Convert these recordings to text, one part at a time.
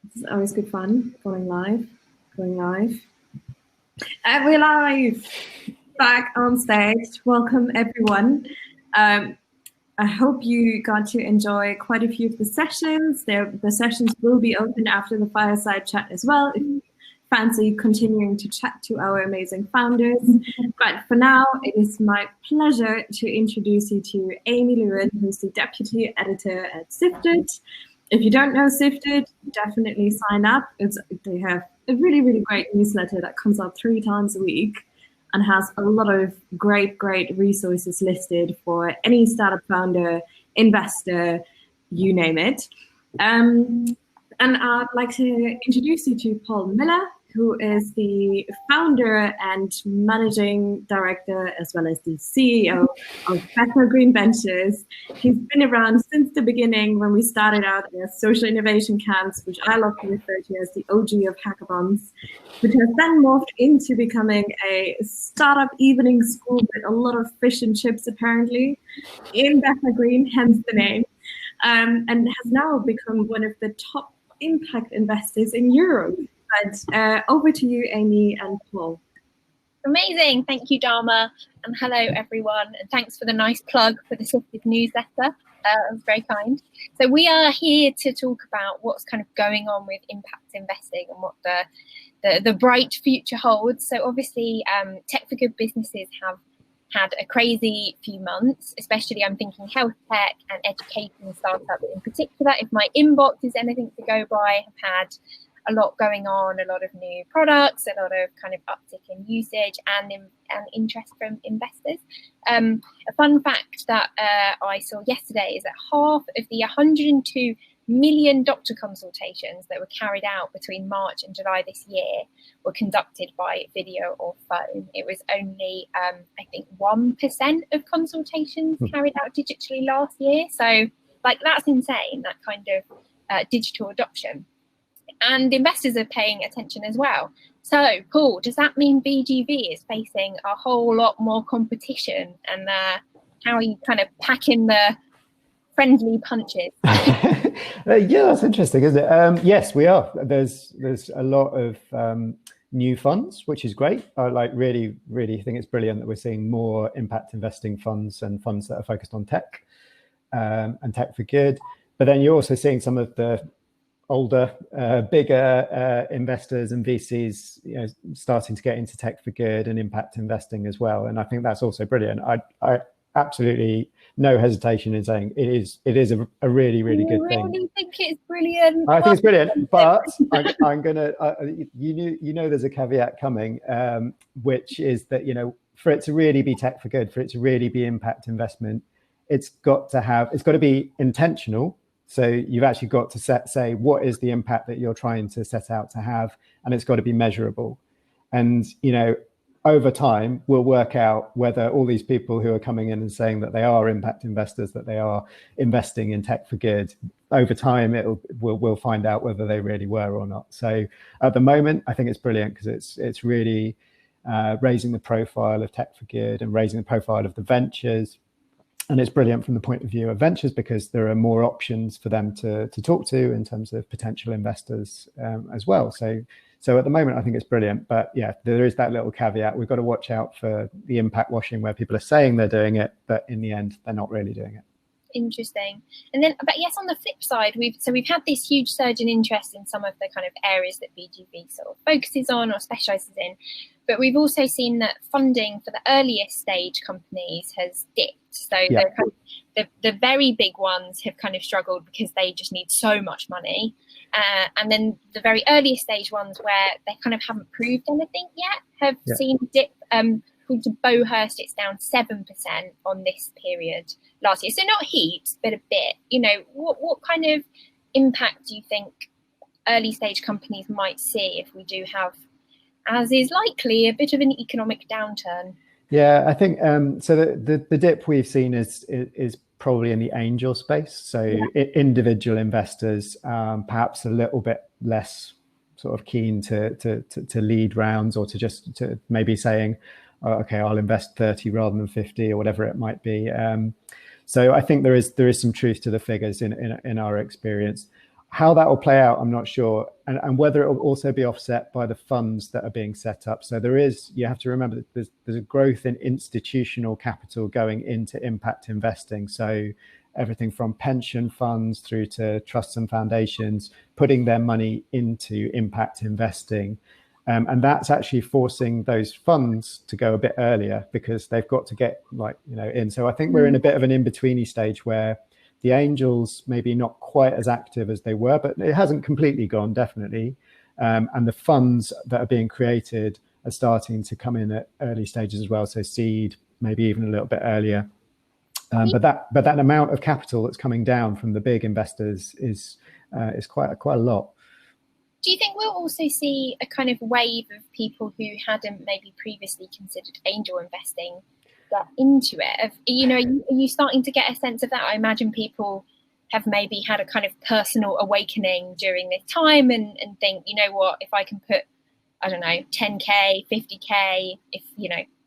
It's always good fun going live. And we're live, back on stage. Welcome, everyone. I hope you got to enjoy quite a few of the sessions. The sessions will be open after the Fireside chat as well, if you fancy continuing to chat to our amazing founders. But for now, it is my pleasure to introduce you to Amy Lewin, who's the Deputy Editor at Sifted. If you don't know Sifted, definitely sign up. They have a really, really great newsletter that comes out 3 times a week and has a lot of great resources listed for any startup founder, investor, you name it. And I'd like to introduce you to Paul Miller, who is the founder and managing director, as well as the CEO of Better Green Ventures. He's been around since the beginning when we started out as social innovation camps, which I love to refer to as the OG of hackathons, which has then morphed into becoming a startup evening school with a lot of fish and chips, apparently, in Better Green, hence the name, and has now become one of the top impact investors in Europe. But over to you, Amy and Paul. Amazing. Thank you, Dharma. And hello, everyone. And thanks for the nice plug for the Sifted newsletter. That was very kind. So we are here to talk about what's kind of going on with impact investing and what the bright future holds. So obviously, tech for good businesses have had a crazy few months, especially I'm thinking health tech and education startups in particular. If my inbox is anything to go by, have had a lot going on, a lot of new products, a lot of kind of uptick in usage and interest from investors. A fun fact that I saw yesterday is that half of the 102 million doctor consultations that were carried out between March and July this year were conducted by video or phone. It was only, I think, 1% of consultations carried out digitally last year. So, that's insane, that kind of digital adoption. And investors are paying attention as well. So, Paul, does that mean BGV is facing a whole lot more competition? And how are you kind of packing the friendly punches? Yeah, that's interesting, isn't it? Yes, we are. There's a lot of new funds, which is great. I really think it's brilliant that we're seeing more impact investing funds and funds that are focused on tech and tech for good. But then you're also seeing some of the older, bigger investors and VCs, starting to get into tech for good and impact investing as well. And I think that's also brilliant. I absolutely no hesitation in saying it is a really good thing. I really think it's brilliant. I think it's brilliant, but I'm gonna there's a caveat coming, which is that for it to really be tech for good, for it to really be impact investment, it's got to be intentional. So you've actually got to say what is the impact that you're trying to set out to have, and it's got to be measurable. And over time, we'll work out whether all these people who are coming in and saying that they are impact investors, that they are investing in tech for good, over time we'll find out whether they really were or not. So at the moment, I think it's brilliant because it's really raising the profile of tech for good and raising the profile of the ventures. And it's brilliant from the point of view of ventures because there are more options for them to talk to in terms of potential investors as well. So at the moment, I think it's brilliant. But yeah, there is that little caveat. We've got to watch out for the impact washing where people are saying they're doing it, but in the end, they're not really doing it. Interesting. And then, but yes, on the flip side, we've had this huge surge in interest in some of the kind of areas that BGV sort of focuses on or specializes in. But we've also seen that funding for the earliest stage companies has dipped. So the very big ones have kind of struggled because they just need so much money. And then the very earliest stage ones where they kind of haven't proved anything yet have seen a dip. Called to Bowhurst, it's down 7% on this period last year. So not heaps, but a bit. What kind of impact do you think early stage companies might see if we do have, as is likely, a bit of an economic downturn? Yeah, I think so. The dip we've seen is probably in the angel space. So individual investors, perhaps a little bit less sort of keen to lead rounds or to maybe saying, oh, okay, I'll invest 30 rather than 50 or whatever it might be. So I think there is some truth to the figures in our experience. How that will play out, I'm not sure, and whether it will also be offset by the funds that are being set up. So you have to remember that there's a growth in institutional capital going into impact investing. So everything from pension funds through to trusts and foundations putting their money into impact investing. And that's actually forcing those funds to go a bit earlier because they've got to get in. So I think we're in a bit of an in-betweeny stage where the angels maybe not quite as active as they were, but it hasn't completely gone, definitely. And the funds that are being created are starting to come in at early stages as well. So seed, maybe even a little bit earlier. But that amount of capital that's coming down from the big investors is quite a lot. Do you think we'll also see a kind of wave of people who hadn't maybe previously considered angel investing get into it? Are you starting to get a sense of that? I imagine people have maybe had a kind of personal awakening during this time and think, you know what, if I can put, I don't know, 10K, 50K, if,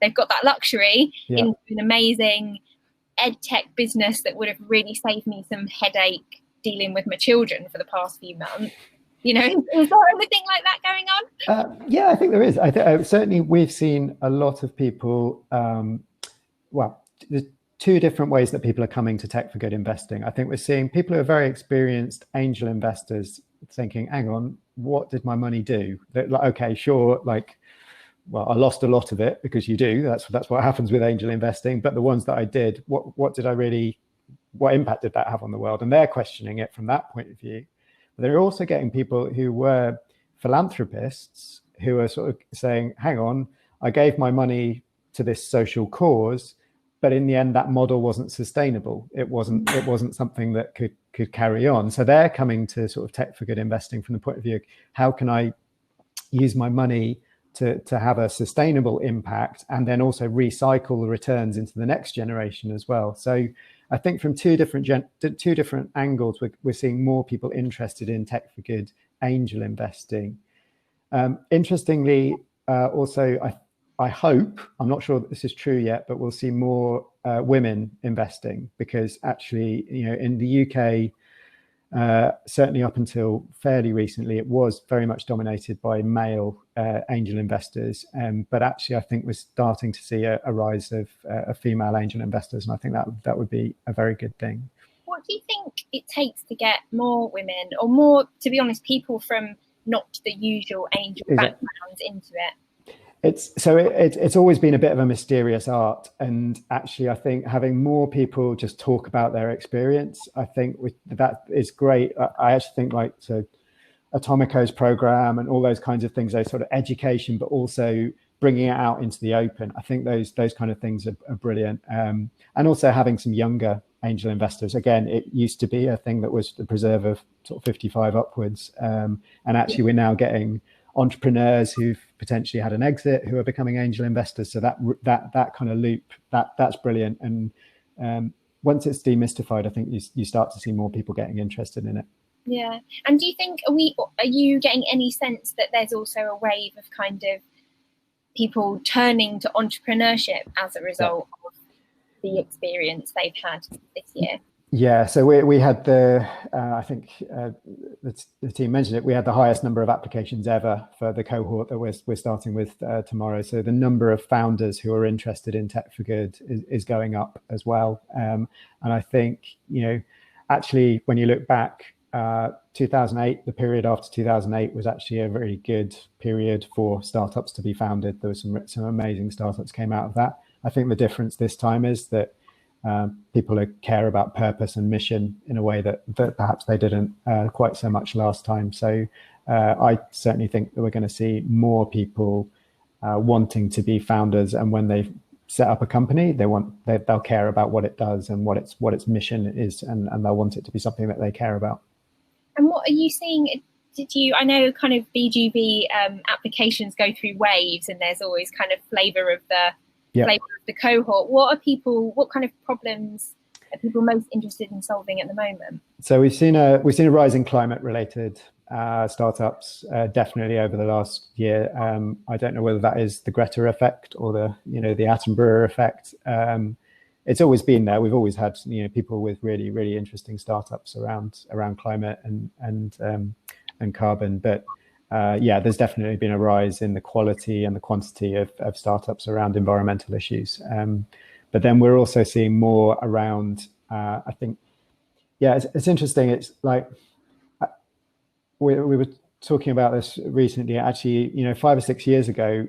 they've got that luxury into an amazing ed tech business that would have really saved me some headache dealing with my children for the past few months. Is there anything like that going on? Yeah, I think there is. Certainly we've seen a lot of people, there's two different ways that people are coming to Tech for Good investing. I think we're seeing people who are very experienced angel investors thinking, hang on, what did my money do? Okay, sure, I lost a lot of it because you do. That's what happens with angel investing. But the ones that I did, what impact did that have on the world? And they're questioning it from that point of view. They're also getting people who were philanthropists who are sort of saying, hang on, I gave my money to this social cause, but in the end, that model wasn't sustainable. It wasn't something that could carry on. So they're coming to sort of Tech for Good investing from the point of view, how can I use my money to have a sustainable impact and then also recycle the returns into the next generation as well. So I think from two different angles, we're seeing more people interested in Tech for Good angel investing. Interestingly, also, I hope, I'm not sure that this is true yet, but we'll see more women investing because actually, in the UK, certainly up until fairly recently, it was very much dominated by male angel investors. But actually, I think we're starting to see a rise of female angel investors. And I think that would be a very good thing. What do you think it takes to get more women or more, to be honest, people from not the usual angel backgrounds into it? It's always been a bit of a mysterious art, and actually I think having more people just talk about their experience, I think that is great. I actually think Atomico's program and all those kinds of things, those sort of education, but also bringing it out into the open. I think those kind of things are brilliant, and also having some younger angel investors. Again, it used to be a thing that was the preserve of sort of 55 upwards, and actually we're now getting entrepreneurs who've potentially had an exit who are becoming angel investors. So that kind of loop, that's brilliant. And once it's demystified, I think you start to see more people getting interested in it. Yeah. And do you think, are you getting any sense that there's also a wave of kind of people turning to entrepreneurship as a result of the experience they've had this year? Yeah, so we had I think the team mentioned it, we had the highest number of applications ever for the cohort that we're starting with tomorrow. So the number of founders who are interested in Tech for Good is going up as well. And I think, actually, when you look back, 2008, the period after 2008 was actually a very good period for startups to be founded. There was some amazing startups came out of that. I think the difference this time is that people care about purpose and mission in a way that perhaps they didn't quite so much last time. So I certainly think that we're going to see more people wanting to be founders, and when they set up a company, they'll care about what it does and what its mission is, and they'll want it to be something that they care about. And what are you seeing? I know kind of BGV applications go through waves, and there's always kind of flavor of the cohort. What kind of problems are people most interested in solving at the moment? So we've seen a rise in climate related startups definitely over the last year. I don't know whether that is the Greta effect or the Attenborough effect, it's always been there. We've always had, people with really, really interesting startups around climate and carbon. But there's definitely been a rise in the quality and the quantity of startups around environmental issues. But then we're also seeing more around, I think, it's interesting. It's like, we were talking about this recently, actually, 5 or 6 years ago,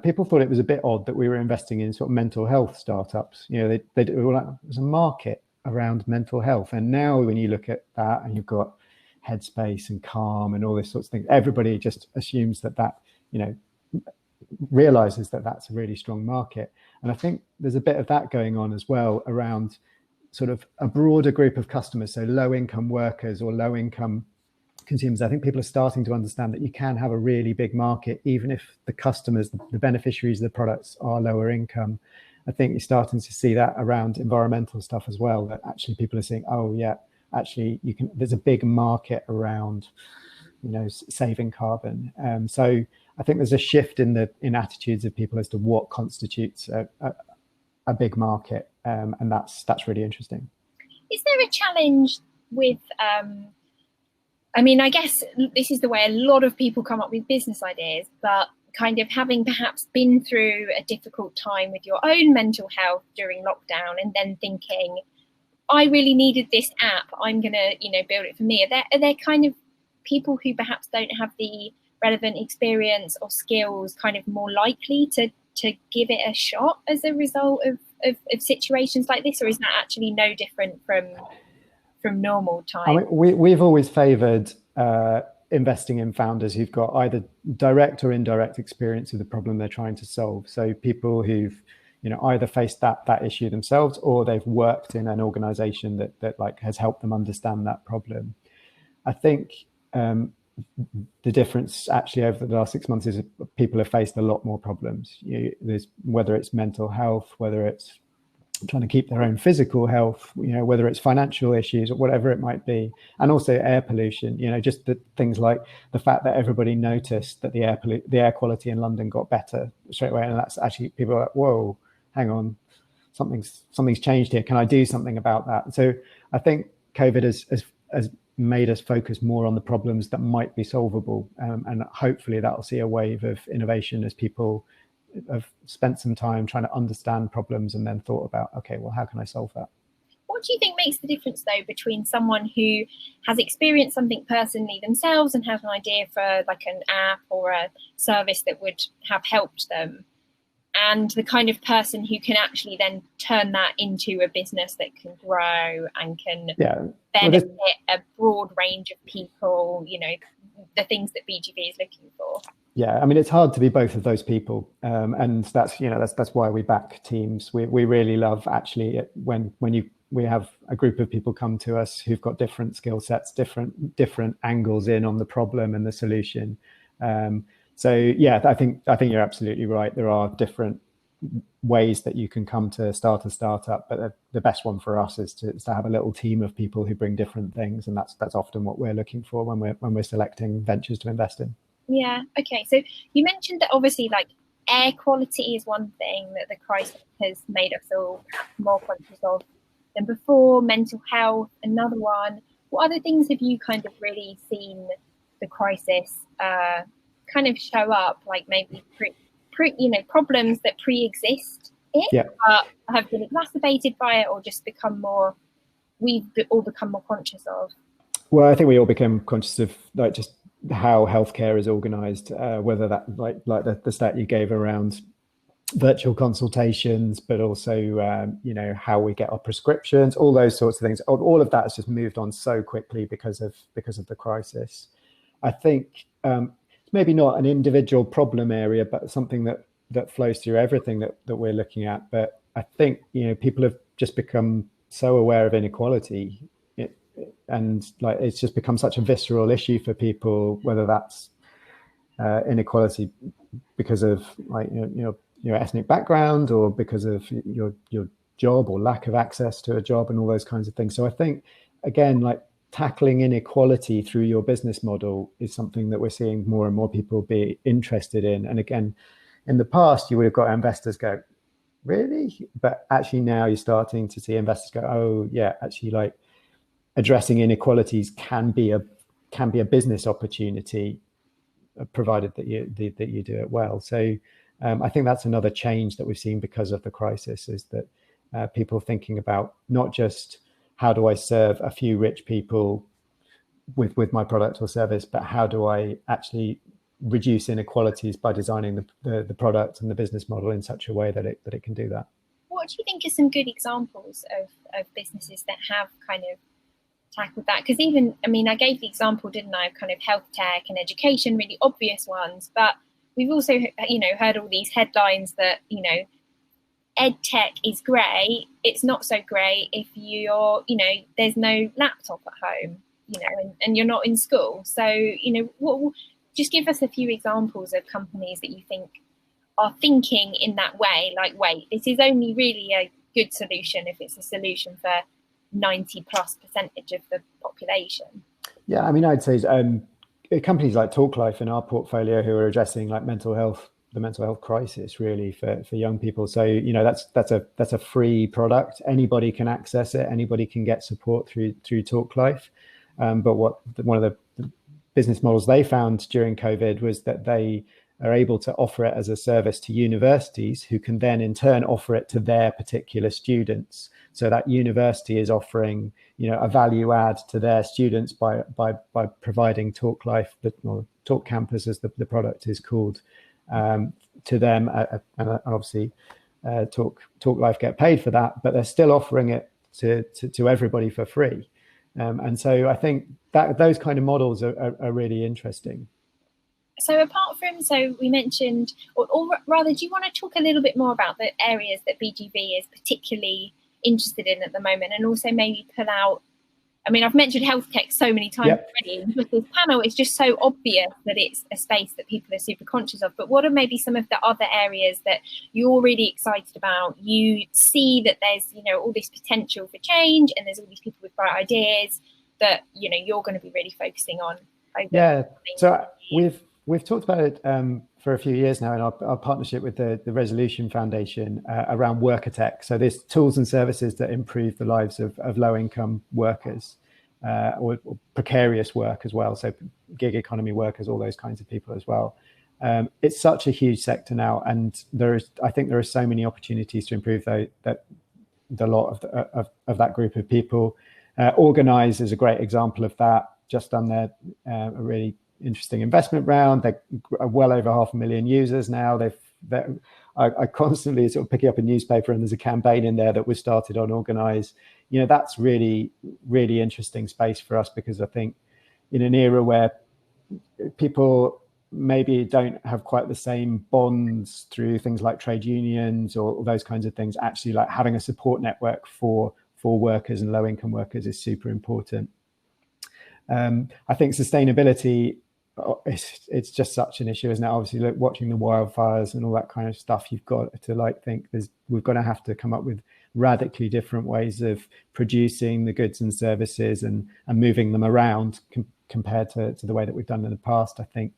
people thought it was a bit odd that we were investing in sort of mental health startups. There's a market around mental health. And now when you look at that and you've got Headspace and Calm and all this sorts of things, everybody just assumes that realizes that that's a really strong market. And I think there's a bit of that going on as well around sort of a broader group of customers. So low income workers or low income consumers. I think people are starting to understand that you can have a really big market, even if the customers, the beneficiaries of the products are lower income. I think you're starting to see that around environmental stuff as well, that actually people are saying, oh yeah, actually there's a big market around, saving carbon. So I think there's a shift in attitudes of people as to what constitutes a big market. And that's really interesting. Is there a challenge with, I guess this is the way a lot of people come up with business ideas, but kind of having perhaps been through a difficult time with your own mental health during lockdown and then thinking, I really needed this app, I'm going to, build it for me. Are there kind of people who perhaps don't have the relevant experience or skills kind of more likely to give it a shot as a result of situations like this? Or is that actually no different from normal time? We've always favoured investing in founders who've got either direct or indirect experience of the problem they're trying to solve. So people who've either faced that issue themselves, or they've worked in an organization that like has helped them understand that problem. I think the difference actually over the last 6 months is people have faced a lot more problems. Whether it's mental health, whether it's trying to keep their own physical health, whether it's financial issues or whatever it might be, and also air pollution. Just the things like the fact that everybody noticed that the air quality in London got better straight away, and that's actually people are like, whoa, hang on, something's changed here. Can I do something about that? So I think COVID has made us focus more on the problems that might be solvable, and hopefully that'll see a wave of innovation as people have spent some time trying to understand problems and then thought about, okay, well, how can I solve that? What do you think makes the difference, though, between someone who has experienced something personally themselves and has an idea for like an app or a service that would have helped them, and the kind of person who can actually then turn that into a business that can grow and can benefit a broad range of people, the things that BGV is looking for? Yeah, it's hard to be both of those people, and that's why we back teams. We really love actually when we have a group of people come to us who've got different skill sets, different angles in on the problem and the solution. So yeah, I think you're absolutely right. There are different ways that you can come to start a startup, but the best one for us is to have a little team of people who bring different things, and that's often what we're looking for when we're selecting ventures to invest in. Yeah. Okay. So you mentioned that obviously, like, air quality is one thing that the crisis has made us all more conscious of than before. Mental health, another one. What other things have you kind of really seen the crisis kind of show up? Like maybe problems that pre-exist but have been exacerbated by it, or just we've all become more conscious of? Well, I think we all become conscious of like just how healthcare is organized, whether that like the stat you gave around virtual consultations, but also how we get our prescriptions, all those sorts of things. All of that has just moved on so quickly because of the crisis. I think it's maybe not an individual problem area, but something that flows through everything that we're looking at. But I think people have just become so aware of inequality. And like it's just become such a visceral issue for people, whether that's inequality because of like your ethnic background, or because of your job or lack of access to a job, and all those kinds of things. So I think again, like tackling inequality through your business model is something that we're seeing more and more people be interested in. And again, in the past, you would have got investors go, really? But actually now you're starting to see investors go, oh yeah, actually like addressing inequalities can be a business opportunity, provided that you do it well. So I think that's another change that we've seen because of the crisis, is that people thinking about not just how do I serve a few rich people with my product or service, but how do I actually reduce inequalities by designing the product and the business model in such a way that it can do that. What do you think are some good examples of businesses that have kind of tackled that? Because even, I mean, I gave the example, didn't I, of kind of health tech and education, really obvious ones, but we've also, you know, heard all these headlines that, you know, ed tech is great. It's not so great if you're, you know, there's no laptop at home, you know, and you're not in school. So, you know, just give us a few examples of companies that you think are thinking in that way, like, wait, this is only really a good solution if it's a solution for 90+% of the population. Yeah, I mean, I'd say companies like TalkLife in our portfolio who are addressing like the mental health crisis really for young people. So, you know, that's a free product. Anybody can access it. Anybody can get support through TalkLife. But one of the business models they found during COVID was that they are able to offer it as a service to universities, who can then in turn offer it to their particular students. So that university is offering, you know, a value add to their students by providing TalkLife, or Talk Campus as the product is called, to them. And obviously TalkLife get paid for that, but they're still offering it to everybody for free. And so I think that those kind of models are really interesting. So apart from, so we mentioned, or rather, do you want to talk a little bit more about the areas that BGV is particularly interested in at the moment, and also maybe pull out, I mean, I've mentioned health tech so many times already. With this panel, it's just so obvious that it's a space that people are super conscious of. But what are maybe some of the other areas that you're really excited about? You see that there's, you know, all this potential for change, and there's all these people with bright ideas that, you know, you're going to be really focusing on. So we've talked about it for a few years now in our partnership with the Resolution Foundation around worker tech. So there's tools and services that improve the lives of low-income workers or precarious work as well. So gig economy workers, all those kinds of people as well. It's such a huge sector now, and I think there are so many opportunities to improve the lot of that group of people. Organize is a great example of that. Just done a really interesting investment round. They're well over 500,000 users now. I constantly sort of picking up a newspaper, and there's a campaign in there that was started on Organize. You know, that's really, really interesting space for us, because I think in an era where people maybe don't have quite the same bonds through things like trade unions or those kinds of things, actually like having a support network for workers and low-income workers is super important. I think sustainability, it's just such an issue, isn't it? Obviously, look, watching the wildfires and all that kind of stuff, you've got to like think we're going to have to come up with radically different ways of producing the goods and services and moving them around compared to the way that we've done in the past. I think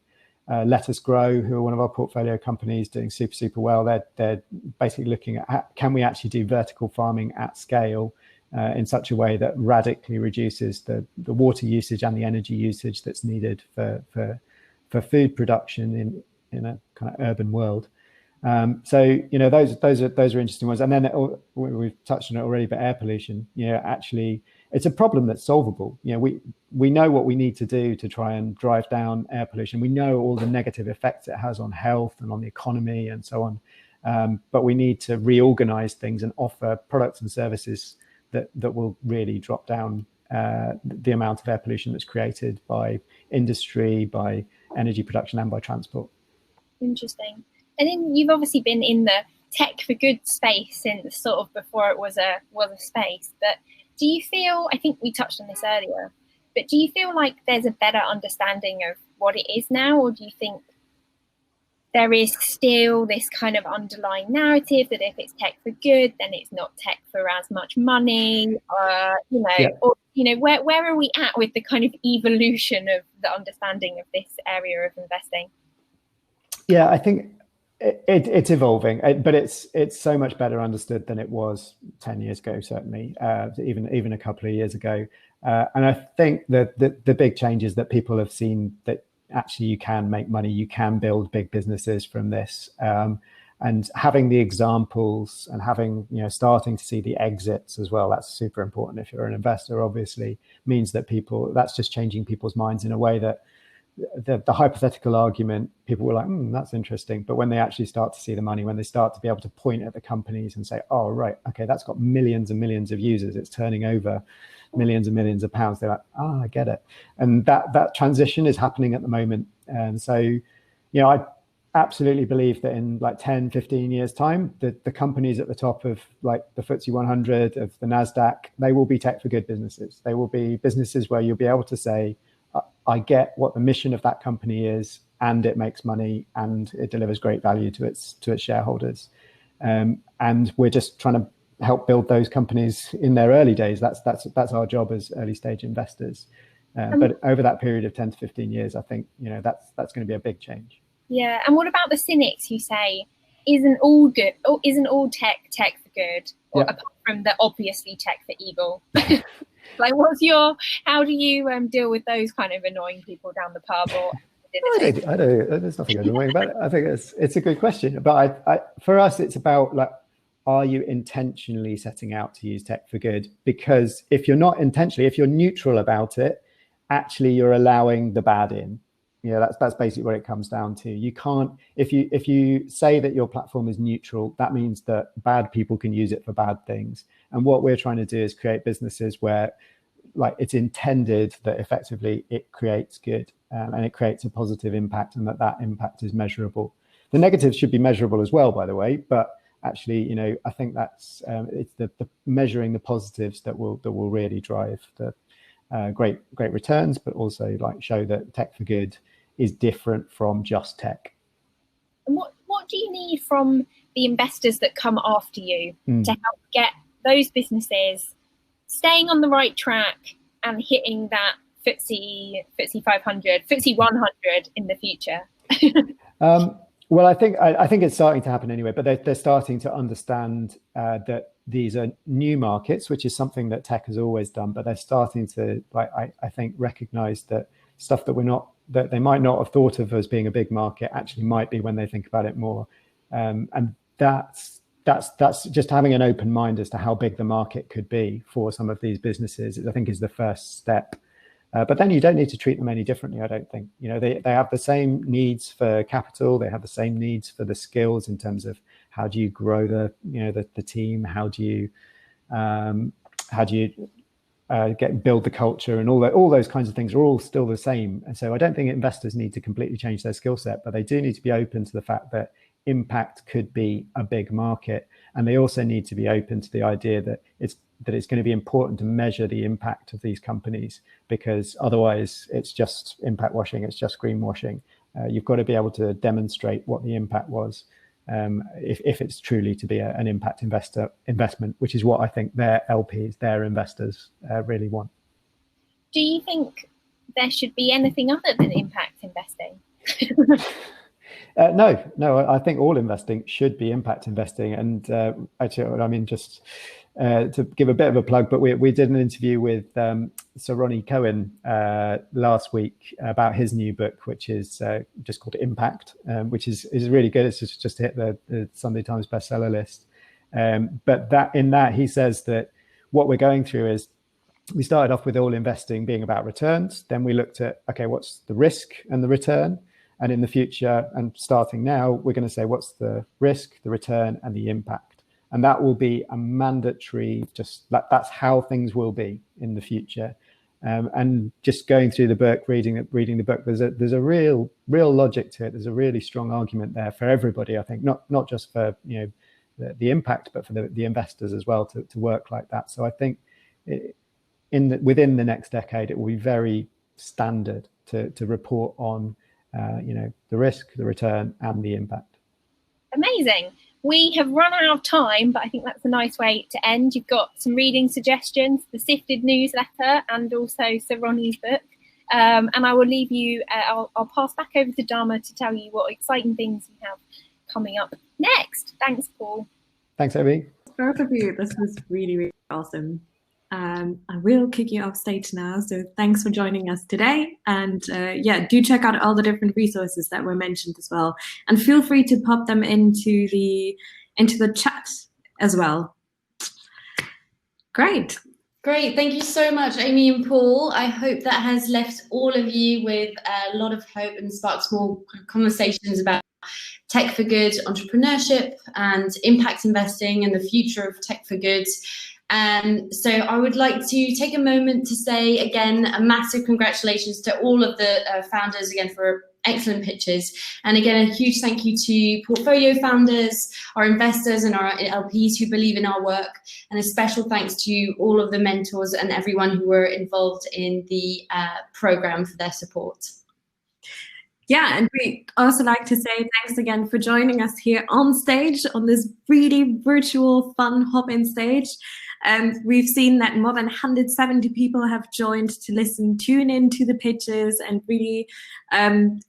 Let Us Grow, who are one of our portfolio companies, doing super well. They're basically looking at can we actually do vertical farming at scale in such a way that radically reduces the water usage and the energy usage that's needed for food production in a kind of urban world. So, you know, those are interesting ones. And then we've touched on it already, but air pollution, you know, actually it's a problem that's solvable. You know, we know what we need to do to try and drive down air pollution. We know all the negative effects it has on health and on the economy and so on. But we need to reorganize things and offer products and services that will really drop down the amount of air pollution that's created by industry, by energy production, and by transport. Interesting. And then you've obviously been in the tech for good space since sort of before it was a space. But do you feel, I think we touched on this earlier, but do you feel like there's a better understanding of what it is now, or do you think there is still this kind of underlying narrative that if it's tech for good, then it's not tech for as much money, you know, or, you know, where are we at with the kind of evolution of the understanding of this area of investing? Yeah, I think It's evolving, but it's so much better understood than it was 10 years ago, certainly, even a couple of years ago. And I think that the big change is that people have seen that actually you can make money, you can build big businesses from this. And having the examples and having, starting to see the exits as well, that's super important. If you're an investor, obviously, means that that's just changing people's minds in a way that the hypothetical argument, people were like, that's interesting. But when they actually start to see the money, when they start to be able to point at the companies and say, oh, right, okay, that's got millions and millions of users, it's turning over millions and millions of pounds, they're like, I get it. And that transition is happening at the moment. And so, I absolutely believe that in like 10, 15 years time, the companies at the top of like the FTSE 100, of the NASDAQ, they will be tech for good businesses. They will be businesses where you'll be able to say, I get what the mission of that company is, and it makes money and it delivers great value to its shareholders. And we're just trying to help build those companies in their early days. That's our job as early stage investors. But over that period of 10 to 15 years, I think, that's going to be a big change. Yeah. And what about the cynics who say, isn't all good, or isn't all tech for good, or apart from the obviously tech for evil? Like, how do you deal with those kind of annoying people down the pub? Or I don't, there's nothing annoying about it. I think it's a good question. But for us, it's about like, are you intentionally setting out to use tech for good? Because if you're not intentionally, if you're neutral about it, actually you're allowing the bad in. That's basically what it comes down to. You can't, if you say that your platform is neutral, that means that bad people can use it for bad things. And what we're trying to do is create businesses where, like, it's intended that effectively it creates good and it creates a positive impact, and that impact is measurable. The negatives should be measurable as well, by the way, but actually, I think that's it's the measuring the positives that will really drive the great returns, but also like show that tech for good is different from just tech. And what do you need from the investors that come after you to help get those businesses staying on the right track and hitting that FTSE 500, FTSE 100 in the future? Well, I think it's starting to happen anyway, but they're starting to understand that these are new markets, which is something that tech has always done, but they're starting to, like, I think, recognize that stuff that they might not have thought of as being a big market actually might be when they think about it more. And that's just having an open mind as to how big the market could be for some of these businesses, I think, is the first step. But then you don't need to treat them any differently, I don't think. They have the same needs for capital. They have the same needs for the skills in terms of how do you grow the team? How do you build the culture, and all those kinds of things are all still the same. And so I don't think investors need to completely change their skill set, but they do need to be open to the fact that impact could be a big market. And they also need to be open to the idea that it's going to be important to measure the impact of these companies, because otherwise it's just impact washing, it's just greenwashing. You've got to be able to demonstrate what the impact was, if it's truly to be an impact investment, which is what I think their LPs, their investors really want. Do you think there should be anything other than impact investing? No, I think all investing should be impact investing. And actually, I mean, just to give a bit of a plug, but we did an interview with Sir Ronnie Cohen last week about his new book, which is just called Impact, which is really good. It's just hit the Sunday Times bestseller list. But in that he says that what we're going through is, we started off with all investing being about returns. Then we looked at, okay, what's the risk and the return? And in the future, and starting now, we're going to say, what's the risk, the return, and the impact? And that will be a mandatory, that's how things will be in the future. And just going through the book, reading the book, there's a real logic to it. There's a really strong argument there for everybody, I think, not just for the impact, but for the investors as well to work like that. So I think within the next decade, it will be very standard to report on the risk, the return, and the impact. Amazing. We have run out of time, but I think that's a nice way to end. You've got some reading suggestions, the Sifted newsletter, and also Sir Ronnie's book. And I will leave you, I'll pass back over to Dharma to tell you what exciting things you have coming up next. Thanks, Paul. Thanks, Amy. Both of you, this was really, really awesome. I will kick you off stage now, so thanks for joining us today. And do check out all the different resources that were mentioned as well, and feel free to pop them into the chat as well. Great. Thank you so much, Amy and Paul. I hope that has left all of you with a lot of hope and sparked more conversations about tech for good, entrepreneurship, and impact investing, and the future of tech for good. So I would like to take a moment to say again a massive congratulations to all of the founders again for excellent pitches, and again a huge thank you to portfolio founders, our investors, and our LPs who believe in our work, and a special thanks to all of the mentors and everyone who were involved in the program for their support. Yeah, and we also like to say thanks again for joining us here on stage on this really virtual fun hop-in stage. We've seen that more than 170 people have joined to tune in to the pitches, and really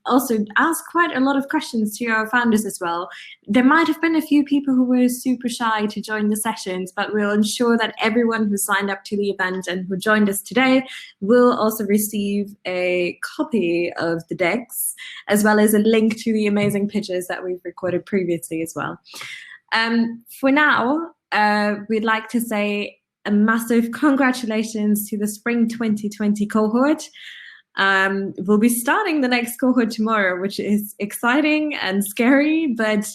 also ask quite a lot of questions to our founders as well. There might have been a few people who were super shy to join the sessions, but we'll ensure that everyone who signed up to the event and who joined us today will also receive a copy of the decks, as well as a link to the amazing pitches that we've recorded previously as well. For now, we'd like to say a massive congratulations to the Spring 2020 cohort. We'll be starting the next cohort tomorrow, which is exciting and scary, but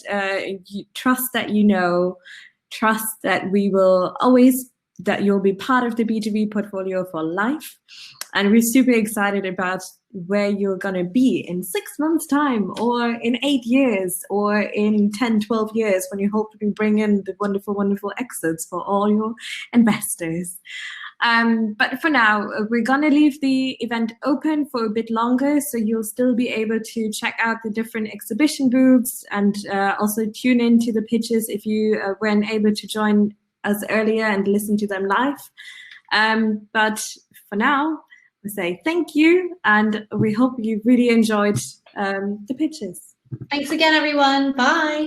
trust that you'll be part of the BGV portfolio for life. And we're super excited about where you're going to be in 6 months' time, or in 8 years, or in 10, 12 years, when you hopefully bring in the wonderful, wonderful exits for all your investors. But for now, we're going to leave the event open for a bit longer, so you'll still be able to check out the different exhibition booths, and also tune into the pitches if you weren't able to join us earlier and listen to them live. But for now, we say thank you, and we hope you really enjoyed the pitches. Thanks again, everyone. Bye.